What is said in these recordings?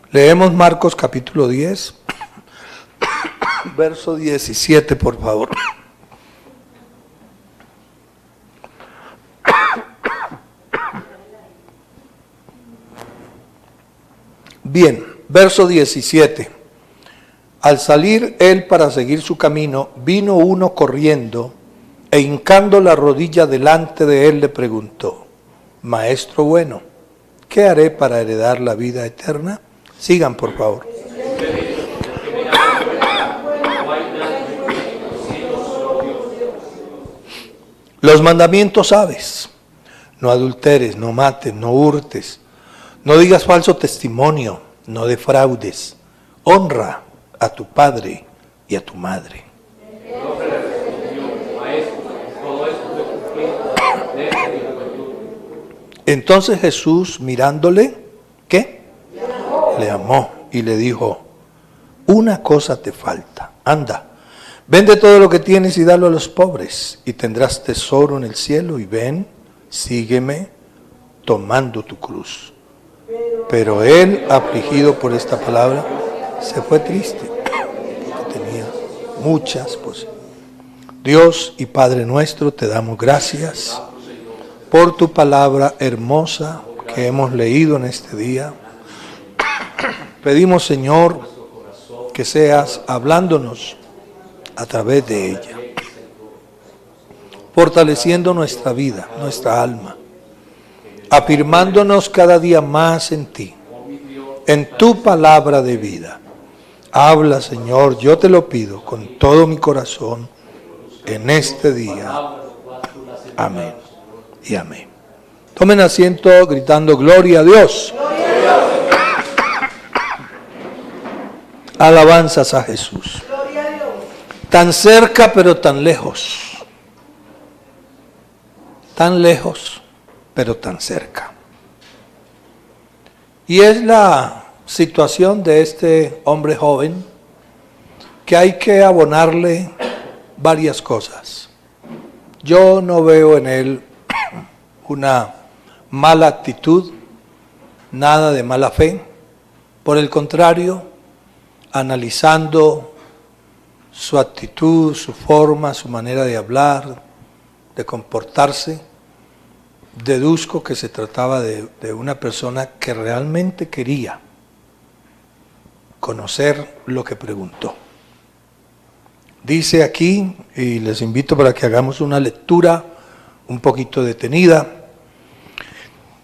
Leemos Marcos capítulo 10, verso 17, por favor. Bien, verso 17. Al salir él para seguir su camino, vino uno corriendo e hincando la rodilla delante de él le preguntó: Maestro bueno, ¿qué haré para heredar la vida eterna? Sigan, por favor. Los mandamientos sabes: no adulteres, no mates, no hurtes, no digas falso testimonio, no defraudes, honra a tu padre y a tu madre. Entonces Jesús, mirándole, ¿qué? Le amó y le dijo: una cosa te falta, anda, vende todo lo que tienes y dalo a los pobres, y tendrás tesoro en el cielo, y ven, sígueme, tomando tu cruz. Pero él, afligido por esta palabra, se fue triste, porque tenía muchas cosas. Dios y Padre nuestro, te damos gracias por tu palabra hermosa que hemos leído en este día. Pedimos, Señor, que seas hablándonos a través de ella, fortaleciendo nuestra vida, nuestra alma, afirmándonos cada día más en ti, en tu palabra de vida. Habla, Señor, yo te lo pido con todo mi corazón en este día. Amén y amén. Tomen asiento gritando gloria a Dios. Alabanzas a Jesús. Tan cerca pero tan lejos. Tan lejos pero tan cerca. Y es la situación de este hombre joven que hay que abonarle varias cosas. Yo no veo en él una mala actitud, nada de mala fe. Por el contrario, analizando su actitud, su forma, su manera de hablar, de comportarse, deduzco que se trataba de una persona que realmente quería conocer lo que preguntó. Dice aquí, y les invito para que hagamos una lectura un poquito detenida,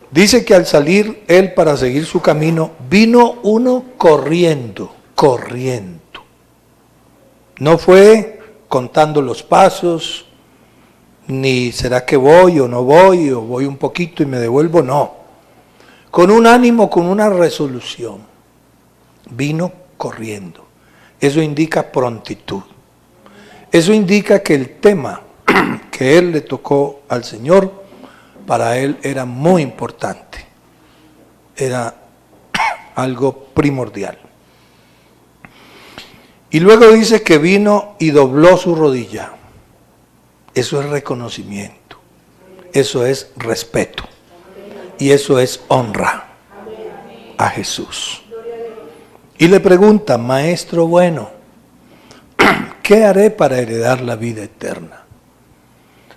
dice que al salir él para seguir su camino, vino uno corriendo. No fue contando los pasos, ni será que voy o no voy, o voy un poquito y me devuelvo, no. Con un ánimo, con una resolución, vino corriendo. Eso indica prontitud. Eso indica que el tema que él le tocó al Señor, para él era muy importante. Era algo primordial. Y luego dice que vino y dobló su rodilla. Eso es reconocimiento. Eso es respeto. Y eso es honra a Jesús. Y le pregunta: Maestro bueno, ¿qué haré para heredar la vida eterna?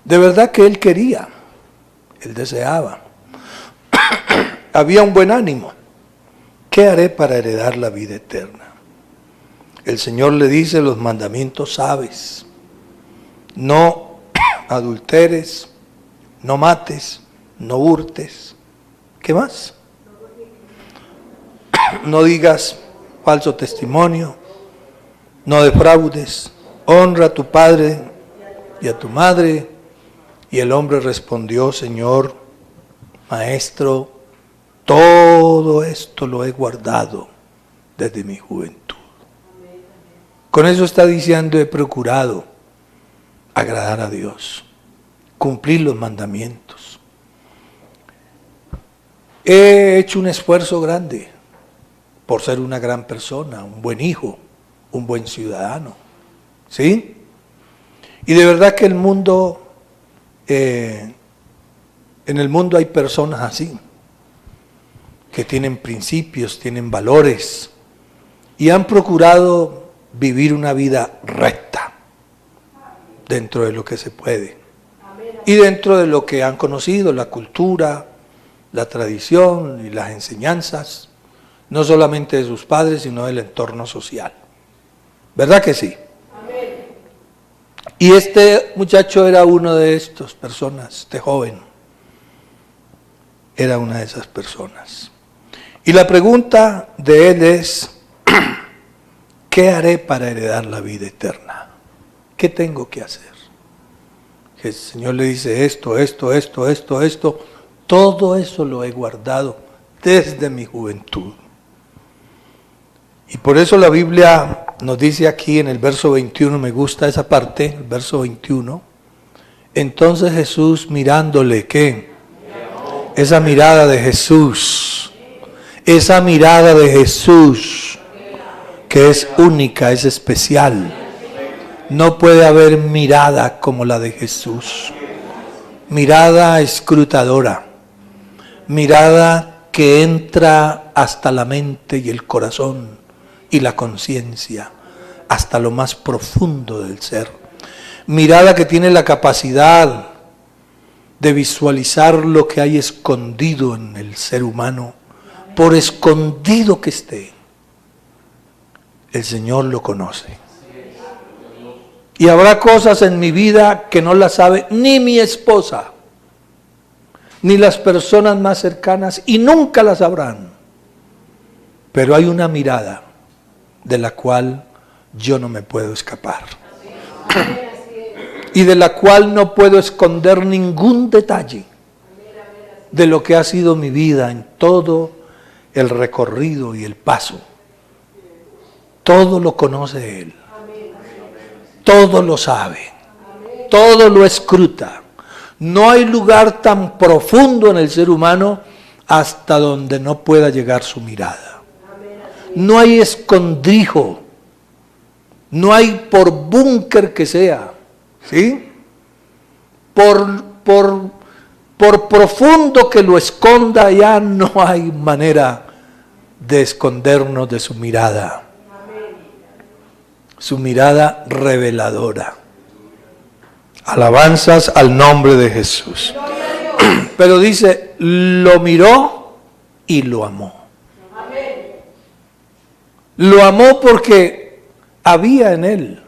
De verdad que él quería, él deseaba. Había un buen ánimo. ¿Qué haré para heredar la vida eterna? El Señor le dice: los mandamientos sabes. No adulteres, no mates, no hurtes. ¿Qué más? No digas falso testimonio, no defraudes, honra a tu padre y a tu madre. Y el hombre respondió: Señor, Maestro, todo esto lo he guardado desde mi juventud. Con eso está diciendo: he procurado agradar a Dios, cumplir los mandamientos. He hecho un esfuerzo grande por ser una gran persona, un buen hijo, un buen ciudadano. ¿Sí? Y de verdad que en el mundo hay personas así, que tienen principios, tienen valores y han procurado vivir una vida recta dentro de lo que se puede y dentro de lo que han conocido, la cultura, la tradición y las enseñanzas, no solamente de sus padres, sino del entorno social. ¿Verdad que sí? Y este muchacho era uno de estas personas, este joven era una de esas personas. Y la pregunta de él es, ¿qué haré para heredar la vida eterna? ¿Qué tengo que hacer? Que el Señor le dice esto, todo eso lo he guardado desde mi juventud. Y por eso la Biblia nos dice aquí en el verso 21, me gusta esa parte, el verso 21, entonces Jesús mirándole, ¿qué? Esa mirada de Jesús, que es única, es especial. No puede haber mirada como la de Jesús. Mirada escrutadora, mirada que entra hasta la mente y el corazón y la conciencia, hasta lo más profundo del ser. Mirada que tiene la capacidad de visualizar lo que hay escondido en el ser humano, por escondido que esté. El Señor lo conoce. Y habrá cosas en mi vida que no las sabe ni mi esposa, ni las personas más cercanas, y nunca las sabrán. Pero hay una mirada de la cual yo no me puedo escapar. Y de la cual no puedo esconder ningún detalle de lo que ha sido mi vida en todo el recorrido y el paso. Todo lo conoce Él. Todo lo sabe. Todo lo escruta. No hay lugar tan profundo en el ser humano hasta donde no pueda llegar su mirada. No hay escondrijo. No hay por búnker que sea. ¿Sí? Por profundo que lo esconda, ya no hay manera de escondernos de su mirada. Su mirada reveladora. Alabanzas al nombre de Jesús. Pero dice, lo miró y lo amó. Lo amó porque había en él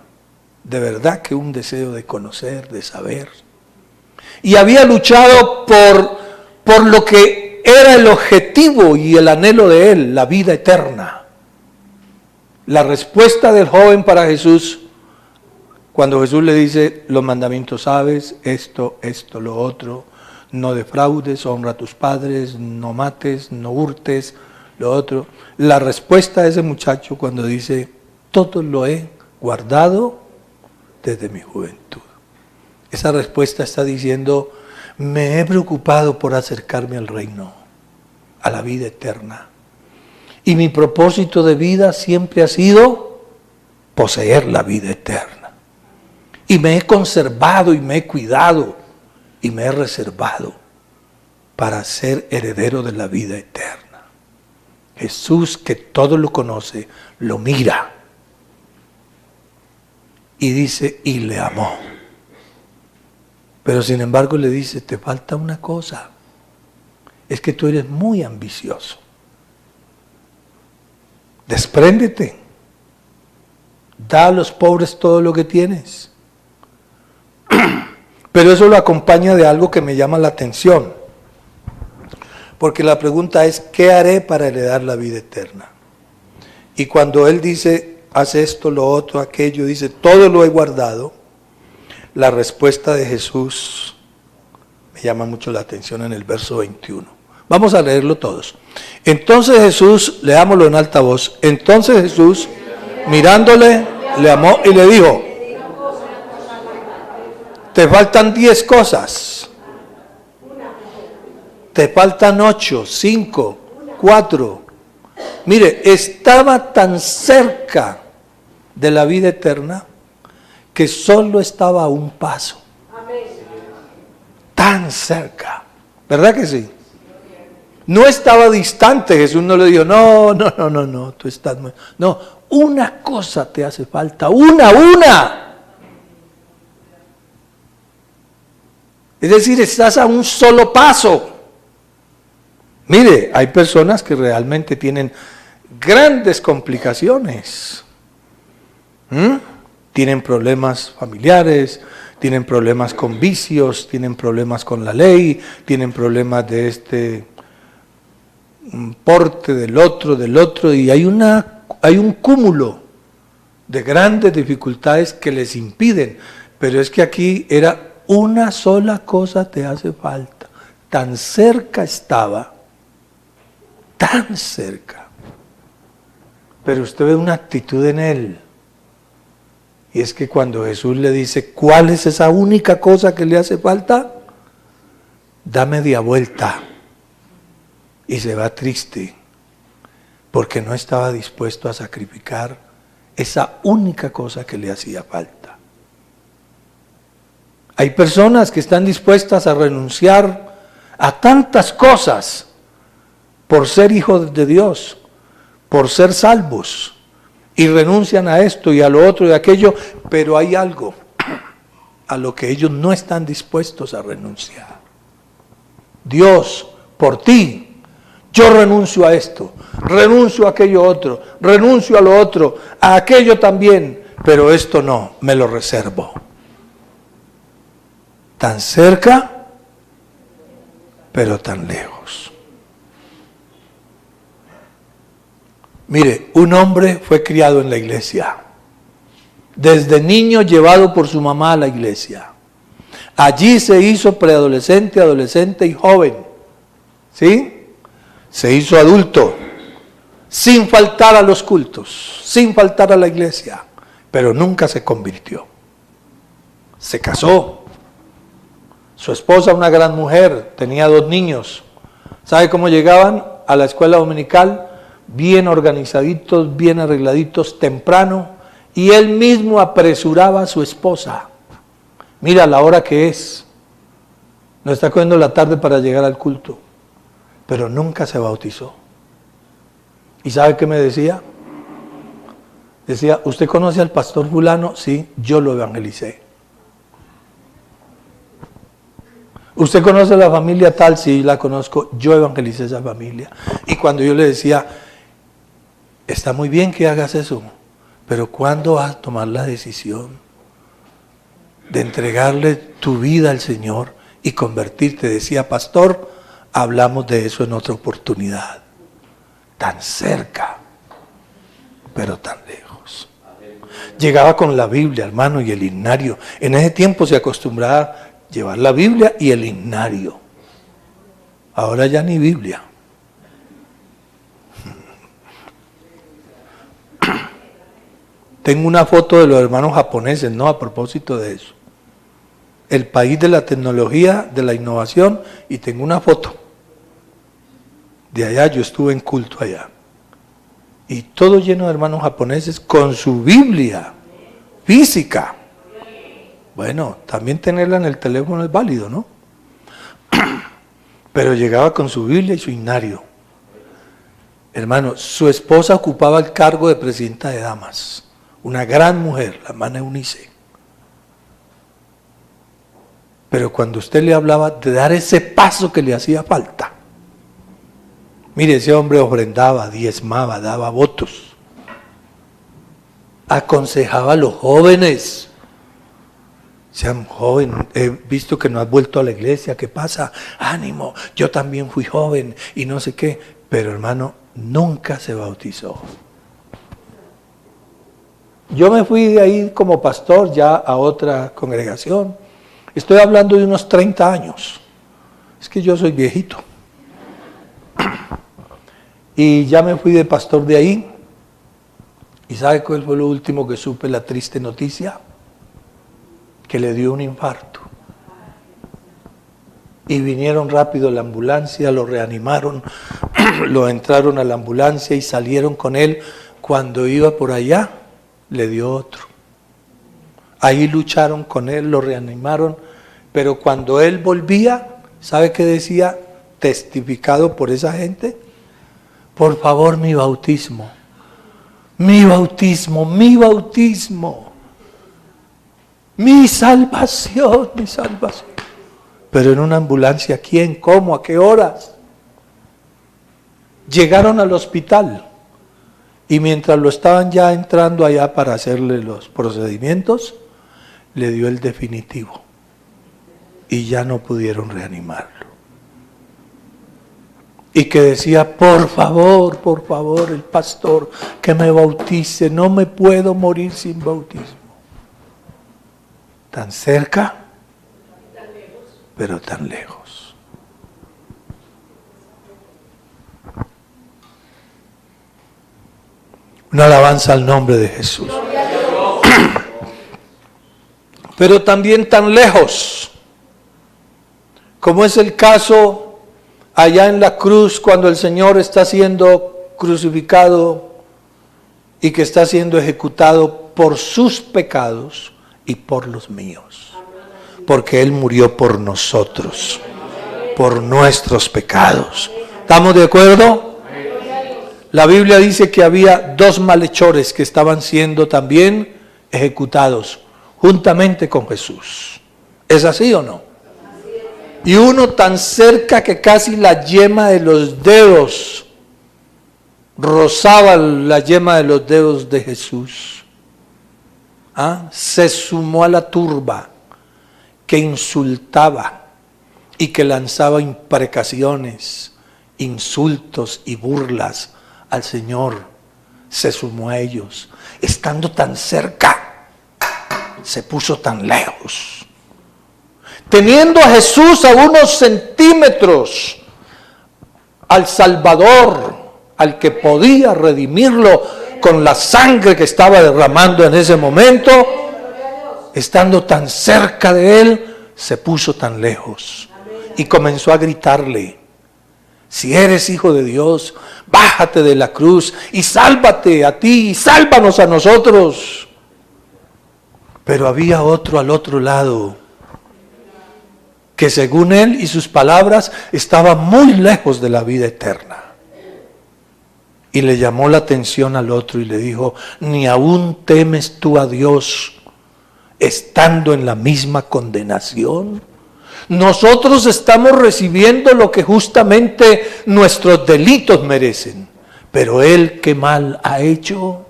de verdad que un deseo de conocer, de saber. Y había luchado por lo que era el objetivo y el anhelo de él, la vida eterna. La respuesta del joven para Jesús, cuando Jesús le dice, los mandamientos sabes, esto, lo otro, no defraudes, honra a tus padres, no mates, no hurtes, lo otro. La respuesta de ese muchacho cuando dice, todo lo he guardado desde mi juventud. Esa respuesta está diciendo, me he preocupado por acercarme al reino, a la vida eterna. Y mi propósito de vida siempre ha sido poseer la vida eterna. Y me he conservado y me he cuidado y me he reservado para ser heredero de la vida eterna. Jesús, que todo lo conoce, lo mira. Y dice, y le amó. Pero sin embargo le dice, te falta una cosa. Es que tú eres muy ambicioso. Despréndete. Da a los pobres todo lo que tienes. Pero eso lo acompaña de algo que me llama la atención. Porque la pregunta es, ¿qué haré para heredar la vida eterna? Y cuando él dice, haz esto, lo otro, aquello, dice, todo lo he guardado, la respuesta de Jesús me llama mucho la atención en el verso 21. Vamos a leerlo todos. Entonces Jesús, leámoslo en alta voz, entonces Jesús, mirándole, le amó y le dijo, te faltan 10 cosas. Te faltan 8, 5, 4. Mire, estaba tan cerca de la vida eterna que solo estaba a un paso. Tan cerca. ¿Verdad que sí? No estaba distante, Jesús no le dijo, no, tú estás muy... No, una cosa te hace falta, una. Es decir, estás a un solo paso. Mire, hay personas que realmente tienen grandes complicaciones. Tienen problemas familiares, tienen problemas con vicios, tienen problemas con la ley, tienen problemas de este porte, del otro, y hay un cúmulo de grandes dificultades que les impiden. Pero es que aquí era una sola cosa te hace falta. Tan cerca estaba, tan cerca. Pero usted ve una actitud en él. Y es que cuando Jesús le dice, ¿cuál es esa única cosa que le hace falta? Da media vuelta y se va triste, porque no estaba dispuesto a sacrificar esa única cosa que le hacía falta. Hay personas que están dispuestas a renunciar a tantas cosas por ser hijos de Dios, por ser salvos, y renuncian a esto y a lo otro y a aquello, pero hay algo a lo que ellos no están dispuestos a renunciar. Dios, por ti, yo renuncio a esto, renuncio a aquello otro, renuncio a lo otro, a aquello también, pero esto no, me lo reservo. Tan cerca, pero tan lejos. Mire, un hombre fue criado en la iglesia, desde niño llevado por su mamá a la iglesia. Allí se hizo preadolescente, adolescente y joven, ¿sí? Se hizo adulto, sin faltar a los cultos, sin faltar a la iglesia, pero nunca se convirtió. Se casó. Su esposa, una gran mujer, tenía 2 niños. ¿Sabe cómo llegaban a la escuela dominical? Bien organizaditos, bien arregladitos, temprano, y él mismo apresuraba a su esposa. Mira la hora que es, nos está cogiendo la tarde para llegar al culto, pero nunca se bautizó. ¿Y sabe qué me decía? Decía, ¿usted conoce al pastor fulano? Sí, yo lo evangelicé. ¿Usted conoce a la familia tal? Sí, la conozco, yo evangelicé a esa familia. Y cuando yo le decía, está muy bien que hagas eso, pero ¿cuándo vas a tomar la decisión de entregarle tu vida al Señor y convertirte? Decía, pastor, hablamos de eso en otra oportunidad. Tan cerca, pero tan lejos. Llegaba con la Biblia, hermano, y el himnario. En ese tiempo se acostumbraba a llevar la Biblia y el himnario. Ahora ya ni Biblia. Tengo una foto de los hermanos japoneses, ¿no? A propósito de eso. El país de la tecnología, de la innovación, y tengo una foto. De allá, yo estuve en culto allá. Y todo lleno de hermanos japoneses con su Biblia física. Bueno, también tenerla en el teléfono es válido, ¿no? Pero llegaba con su Biblia y su himnario. Hermano, su esposa ocupaba el cargo de presidenta de damas. Una gran mujer, la hermana Eunice. Pero cuando usted le hablaba de dar ese paso que le hacía falta, mire, ese hombre ofrendaba, diezmaba, daba votos, aconsejaba a los jóvenes. Sean joven, he visto que no has vuelto a la iglesia, ¿qué pasa? Ánimo, yo también fui joven y no sé qué, pero hermano, nunca se bautizó. Yo me fui de ahí como pastor ya a otra congregación. Estoy hablando de unos 30 años. Es que yo soy viejito. Y ya me fui de pastor de ahí. ¿Y sabe cuál fue lo último que supe? La triste noticia. Que le dio un infarto. Y vinieron rápido a la ambulancia, lo reanimaron, lo entraron a la ambulancia y salieron con él. Cuando iba por allá, le dio otro. Ahí lucharon con él, lo reanimaron, pero cuando él volvía, ¿sabe qué decía? testificado por esa gente? Por favor, mi bautismo. Mi bautismo, mi bautismo. Mi salvación, mi salvación. Pero en una ambulancia, ¿quién? ¿Cómo? ¿A qué horas? Llegaron al hospital y mientras lo estaban ya entrando allá para hacerle los procedimientos, le dio el definitivo y ya no pudieron reanimarlo. Y que decía, por favor, el pastor, que me bautice, no me puedo morir sin bautismo. Tan cerca, pero tan lejos. Una alabanza al nombre de Jesús. Pero también tan lejos, como es el caso allá en la cruz cuando el Señor está siendo crucificado y que está siendo ejecutado por sus pecados y por los míos. Porque Él murió por nosotros, por nuestros pecados. ¿Estamos de acuerdo? La Biblia dice que había 2 malhechores que estaban siendo también ejecutados juntamente con Jesús. ¿Es así o no? Y uno tan cerca que casi la yema de los dedos rozaba la yema de los dedos de Jesús. Se sumó a la turba que insultaba y que lanzaba imprecaciones, insultos y burlas al Señor. Se sumó a ellos. Estando tan cerca, se puso tan lejos. Teniendo a Jesús a unos centímetros, al Salvador, al que podía redimirlo con la sangre que estaba derramando en ese momento, estando tan cerca de Él, se puso tan lejos y comenzó a gritarle, si eres hijo de Dios, bájate de la cruz y sálvate a ti y sálvanos a nosotros. Pero había otro al otro lado, que según él y sus palabras estaba muy lejos de la vida eterna. Y le llamó la atención al otro y le dijo, ¿ni aún temes tú a Dios estando en la misma condenación? Nosotros estamos recibiendo lo que justamente nuestros delitos merecen, pero él qué mal ha hecho.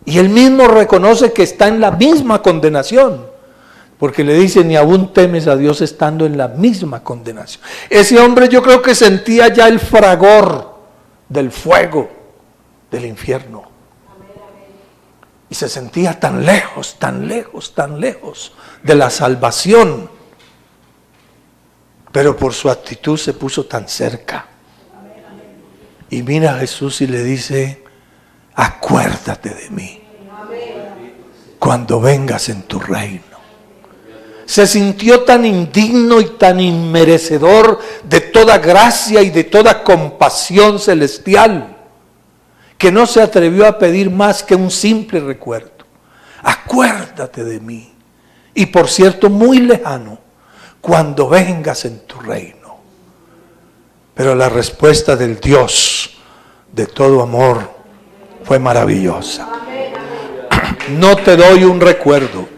Y él mismo reconoce que está en la misma condenación, porque le dice, ni aún temes a Dios estando en la misma condenación. Ese hombre yo creo que sentía ya el fragor del fuego del infierno. Y se sentía tan lejos, tan lejos, tan lejos de la salvación. Pero por su actitud se puso tan cerca. Y mira a Jesús y le dice, acuérdate de mí cuando vengas en tu reino. Se sintió tan indigno y tan inmerecedor de toda gracia y de toda compasión celestial que no se atrevió a pedir más que un simple recuerdo. Acuérdate de mí. Y por cierto, muy lejano, cuando vengas en tu reino. Pero la respuesta del Dios de todo amor fue maravillosa. No te doy un recuerdo,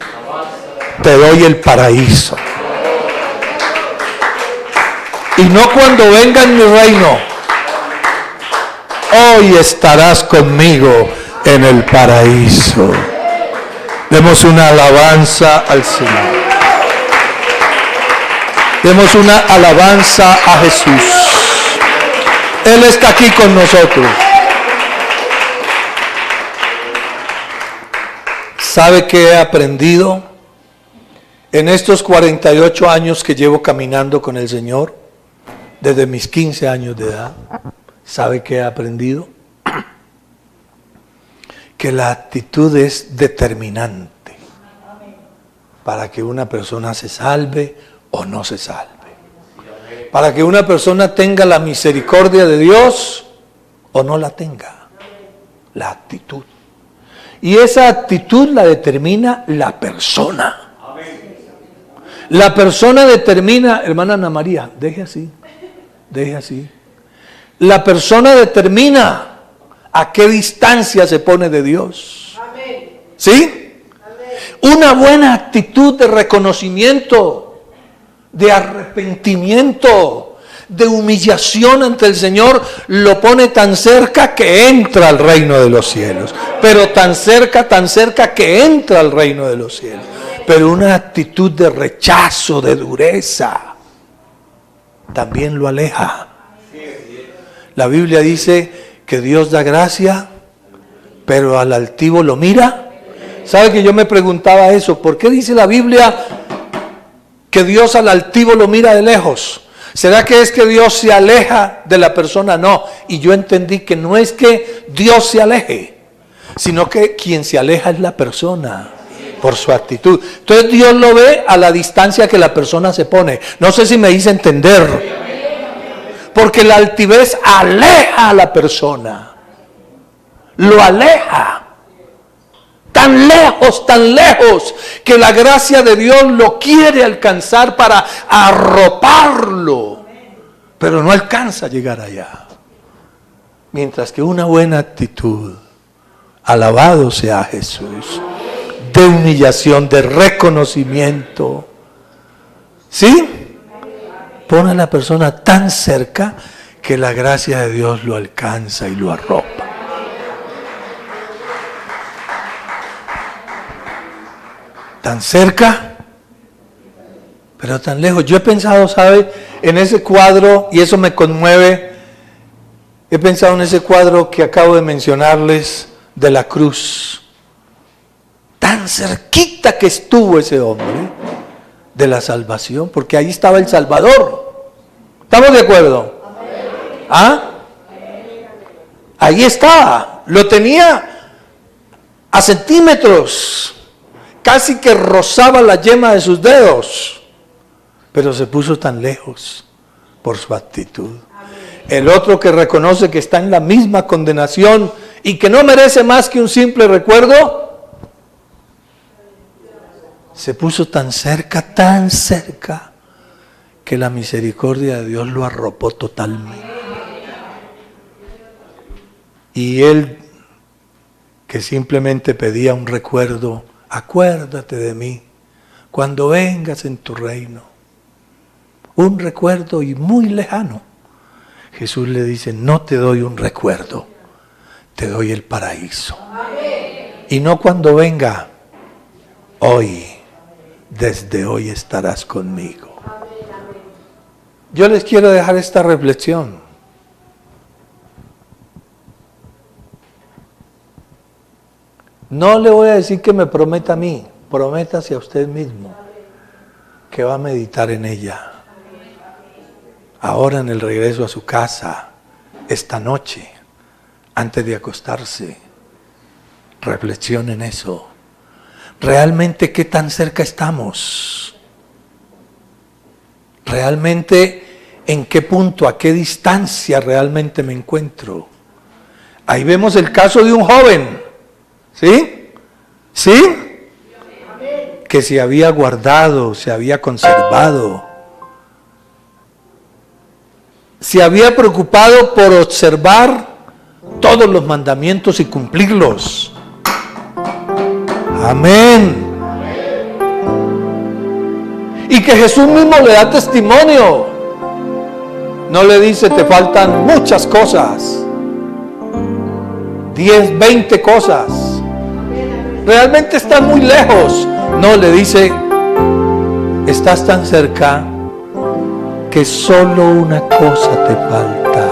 te doy el paraíso. Y no cuando venga en mi reino, hoy estarás conmigo en el paraíso. Demos una alabanza al Señor. Demos una alabanza a Jesús. Él está aquí con nosotros. ¿Sabe qué he aprendido en estos 48 años que llevo caminando con el Señor? Desde mis 15 años de edad. ¿Sabe qué he aprendido? Que la actitud es determinante para que una persona se salve o no se salve. Para que una persona tenga la misericordia de Dios o no la tenga. La actitud. Y esa actitud la determina la persona. La persona determina, hermana Ana María, deje así. deje así. La persona determina a qué distancia se pone de Dios. ¿Sí? Una buena actitud de reconocimiento, de arrepentimiento, de humillación ante el Señor, lo pone tan cerca que entra al reino de los cielos. Pero tan cerca que entra al reino de los cielos. Pero una actitud de rechazo, de dureza, también lo aleja. La Biblia dice que Dios da gracia, pero al altivo lo mira. ¿Sabe que yo me preguntaba eso? ¿Por qué dice la Biblia que Dios al altivo lo mira de lejos? ¿Será que es que Dios se aleja de la persona? No. Y yo entendí que no es que Dios se aleje, sino que quien se aleja es la persona por su actitud. Entonces Dios lo ve a la distancia que la persona se pone. No sé si me hice entender. Porque la altivez aleja a la persona. Lo aleja. Tan lejos, que la gracia de Dios lo quiere alcanzar para arroparlo, pero no alcanza a llegar allá. Mientras que una buena actitud, alabado sea Jesús, de humillación, de reconocimiento, ¿sí? Pone a la persona tan cerca que la gracia de Dios lo alcanza y lo arropa. Tan cerca, pero tan lejos. Yo he pensado, ¿sabe? En ese cuadro, y eso me conmueve, he pensado en ese cuadro que acabo de mencionarles de la cruz. Tan cerquita que estuvo ese hombre de la salvación, porque ahí estaba el Salvador. ¿Estamos de acuerdo? ¿Ah? Ahí estaba, lo tenía a centímetros. Casi que rozaba la yema de sus dedos, pero se puso tan lejos por su actitud. El otro que reconoce que está en la misma condenación y que no merece más que un simple recuerdo, se puso tan cerca, que la misericordia de Dios lo arropó totalmente. Y él, que simplemente pedía un recuerdo, acuérdate de mí cuando vengas en tu reino. Un recuerdo y muy lejano. Jesús le dice, no te doy un recuerdo, te doy el paraíso. Amén. Y no cuando venga, hoy, desde hoy estarás conmigo. Yo les quiero dejar esta reflexión. No le voy a decir que me prometa a mí, prométase a usted mismo que va a meditar en ella. Ahora en el regreso a su casa, esta noche, antes de acostarse, reflexione en eso. ¿Realmente qué tan cerca estamos? ¿Realmente en qué punto, a qué distancia realmente me encuentro? Ahí vemos el caso de un joven. ¿Sí? ¿Sí? Que se había guardado, se había conservado. Se había preocupado por observar todos los mandamientos y cumplirlos. Amén. Y que Jesús mismo le da testimonio. No le dice, te faltan muchas cosas. 10, 20 cosas. Realmente estás muy lejos. No, le dice, estás tan cerca que solo una cosa te falta.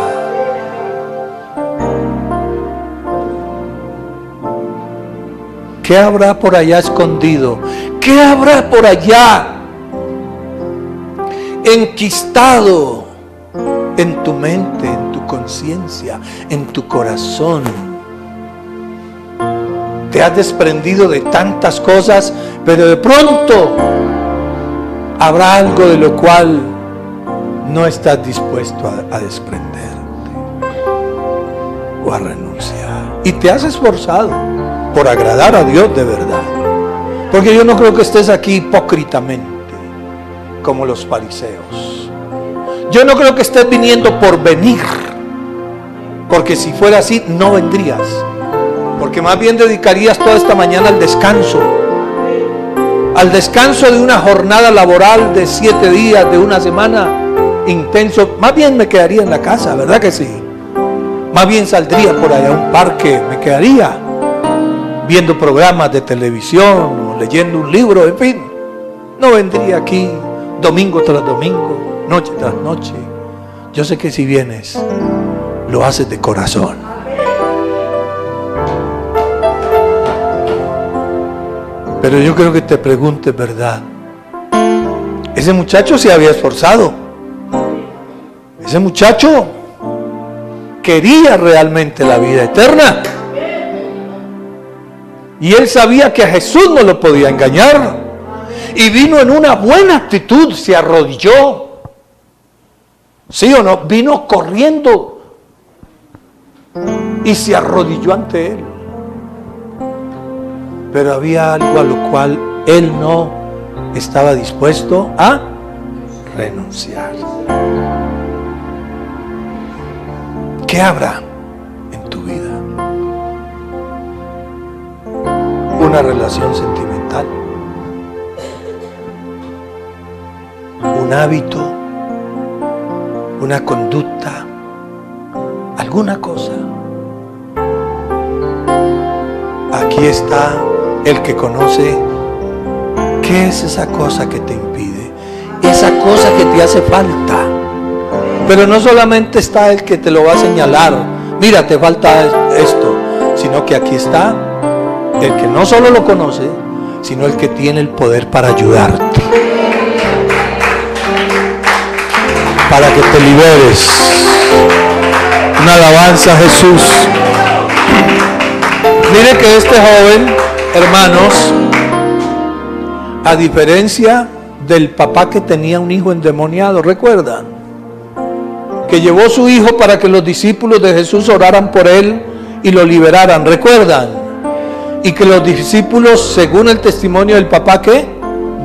¿Qué habrá por allá escondido? ¿Qué habrá por allá enquistado en tu mente, en tu conciencia, en tu corazón? Te has desprendido de tantas cosas, pero de pronto habrá algo de lo cual no estás dispuesto a desprenderte o a renunciar. Y te has esforzado por agradar a Dios de verdad. Porque yo no creo que estés aquí hipócritamente como los fariseos. Yo no creo que estés viniendo por venir, porque si fuera así no vendrías, porque más bien dedicarías toda esta mañana al descanso de una jornada laboral de 7 días, de una semana intenso. Más bien me quedaría en la casa, ¿verdad que sí? Más bien saldría por allá a un parque, me quedaría viendo programas de televisión o leyendo un libro, en fin. No vendría aquí domingo tras domingo, noche tras noche. Yo sé que si vienes, lo haces de corazón. Pero yo creo que te preguntes, ¿verdad? Ese muchacho se había esforzado. Ese muchacho quería realmente la vida eterna. Y él sabía que a Jesús no lo podía engañar. Y vino en una buena actitud, se arrodilló. ¿Sí o no? Vino corriendo y se arrodilló ante él. Pero había algo a lo cual él no estaba dispuesto a renunciar. ¿Qué habrá en tu vida? Una relación sentimental, un hábito, una conducta, alguna cosa. Aquí está el que conoce qué es esa cosa que te impide, esa cosa que te hace falta. Pero no solamente está el que te lo va a señalar, mira, te falta esto, sino que aquí está el que no solo lo conoce, sino el que tiene el poder para ayudarte, para que te liberes. Una alabanza a Jesús. Mire que este joven, hermanos, a diferencia del papá que tenía un hijo endemoniado, ¿recuerdan? Que llevó su hijo para que los discípulos de Jesús oraran por él y lo liberaran, ¿recuerdan? Y que los discípulos, según el testimonio del papá, ¿qué?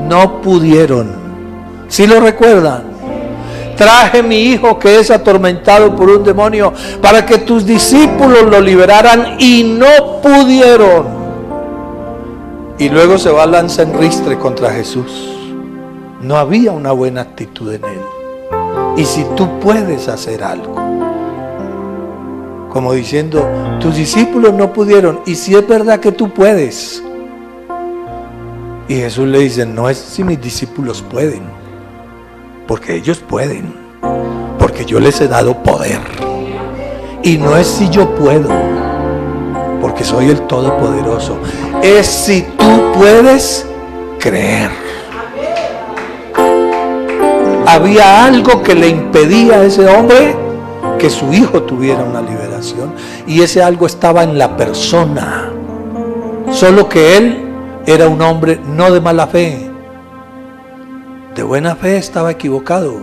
No pudieron. ¿Sí lo recuerdan? Traje mi hijo que es atormentado por un demonio para que tus discípulos lo liberaran y no pudieron. Y luego se va a lanzar en ristre contra Jesús. No había una buena actitud en él. Y si tú puedes hacer algo, como diciendo, tus discípulos no pudieron, y si es verdad que tú puedes. Y Jesús le dice, no es si mis discípulos pueden, porque ellos pueden, porque yo les he dado poder. Y no es si yo puedo, porque soy el Todopoderoso. Es si tú puedes creer. Había algo que le impedía a ese hombre que su hijo tuviera una liberación, y ese algo estaba en la persona. Solo que él era un hombre no de mala fe, de buena fe, estaba equivocado.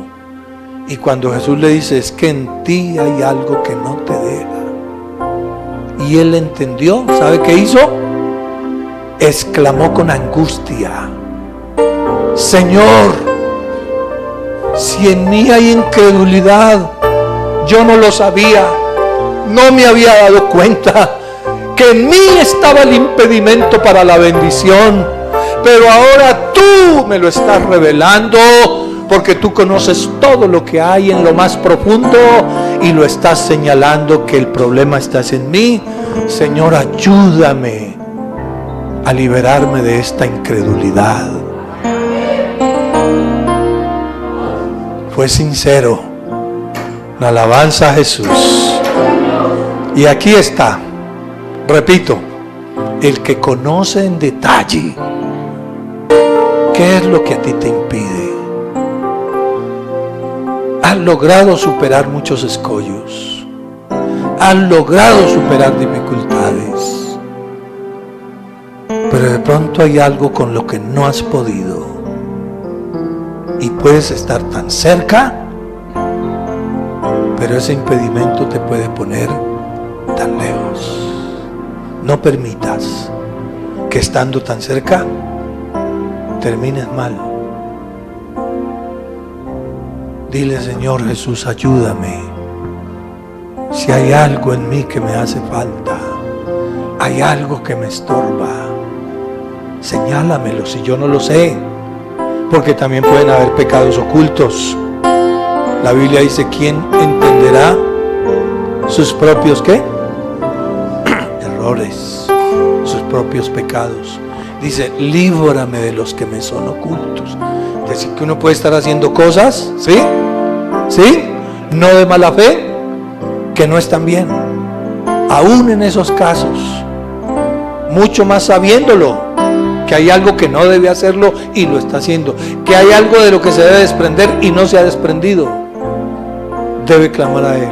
Y cuando Jesús le dice, es que en ti hay algo que no te deja, y él entendió, ¿sabe qué hizo? Exclamó con angustia, Señor, si en mí hay incredulidad, yo no lo sabía, no me había dado cuenta que en mí estaba el impedimento para la bendición, pero ahora tú me lo estás revelando, porque tú conoces todo lo que hay en lo más profundo y lo estás señalando que el problema está en mí. Señor, ayúdame a liberarme de esta incredulidad. Fue sincero. Una alabanza a Jesús. Y aquí está, repito, el que conoce en detalle qué es lo que a ti te impide. Has logrado superar muchos escollos, has logrado superar dificultades, pero de pronto hay algo con lo que no has podido, y puedes estar tan cerca, pero ese impedimento te puede poner tan lejos. No permitas que estando tan cerca termines mal. Dile: Señor Jesús, ayúdame. Si hay algo en mí que me hace falta, hay algo que me estorba, señálamelo si yo no lo sé, porque también pueden haber pecados ocultos. La Biblia dice: ¿quién entenderá sus propios ¿qué? Errores, sus propios pecados. Dice: líbrame de los que me son ocultos. Es decir, que uno puede estar haciendo cosas, ¿sí? ¿Sí? No de mala fe, que no están bien. Aún en esos casos, mucho más sabiéndolo, que hay algo que no debe hacerlo y lo está haciendo, que hay algo de lo que se debe desprender y no se ha desprendido, debe clamar a Él.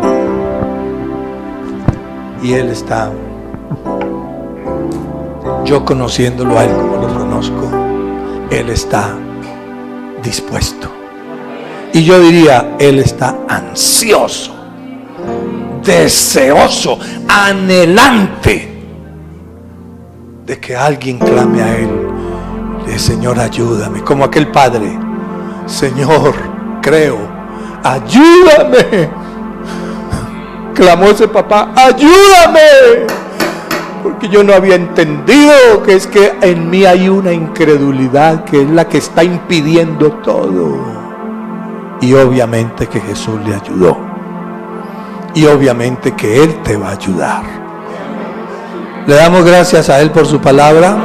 Y Él está, yo conociéndolo a Él como lo conozco, Él está dispuesto. Y yo diría: Él está ansioso, deseoso, anhelante de que alguien clame a Él. Le dice: Señor, ayúdame. Como aquel padre: Señor, creo, ayúdame. Clamó ese papá: ayúdame, porque yo no había entendido que es que en mí hay una incredulidad que es la que está impidiendo todo. Y obviamente que Jesús le ayudó, y obviamente que Él te va a ayudar. Le damos gracias a Él por su palabra.